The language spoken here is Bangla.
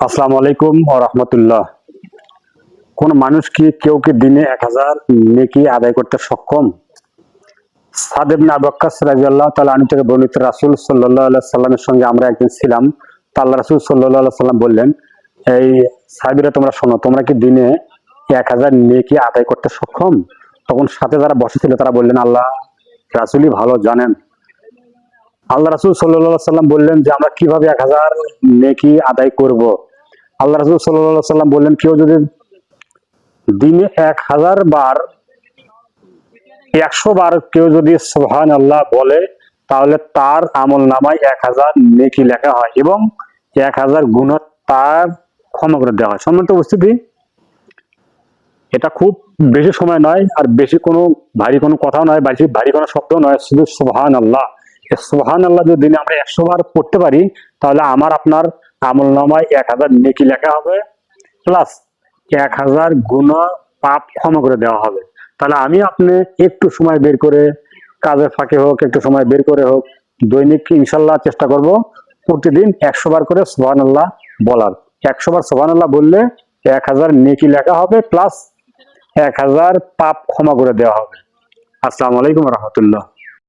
আসসালামু আলাইকুম ওয়া রাহমাতুল্লাহ। কোন মানুষ কি কেউ কি দিনে 1000 নেকি আদায় করতে সক্ষম? সাদ ইবনে আবু ওয়াক্কাস রাদিয়াল্লাহু তাআলা আনহু থেকে বর্ণিত রাসূল সাল্লাল্লাহু আলাইহি সাল্লামের সঙ্গে আমরা একদিন ছিলাম। তা আল্লাহ রাসূল সাল্লাল্লাহু আলাইহি সাল্লাম বললেন, এই সাহাবীরা তোমরা শোনো, তোমরা কি দিনে 1000 নেকি আদায় করতে সক্ষম? তখন সাথে যারা বসে ছিল তারা বললেন, আল্লাহ রাসূলই ভালো জানেন। আল্লাহ রাসূল সাল্লাল্লাহু আলাইহি সাল্লাম বললেন যে আমরা কিভাবে 1000 নেকি আদায় করব? আল্লাহ রাসূল সাল্লাল্লাহু আলাইহি সাল্লাম বললেন, কেউ যদি দিনে 1000 বার 100 বার কেউ যদি সুবহানাল্লাহ বলে, তাহলে তার আমলনামায় 1000 নেকি লেখা হয় এবং 1000 গুনাহ তার ক্ষমা করে দেওয়া হয়। সম্মানিত উপস্থিতি, এটা খুব বেশি সময় নয়, আর বেশি কোনো ভারী কোনো কথাও নয়, ভারী কোনো শব্দও নয়, শুধু সুবহানাল্লাহ। এই সুবহানাল্লাহ যদি দিনে আমরা 100 বার পড়তে পারি, তাহলে আমার আপনার আমলনামায় 1000 নেকি লেখা হবে, প্লাস 1000 গুনাহ পাপ ক্ষমা করে দেওয়া হবে। তাহলে আমি আপনি একটু সময় বের করে, কাজের ফাঁকে হোক, একটু সময় বের করে হোক, দৈনিক ইনশাল্লাহ চেষ্টা করব প্রতিদিন 100 বার করে সুবহানাল্লাহ বলার। 100 বার সুবহানাল্লাহ বললে 1000 নেকি লেখা হবে, প্লাস 1000 পাপ ক্ষমা করে দেওয়া হবে। আসসালামু আলাইকুম ওয়া রাহমাতুল্লাহ।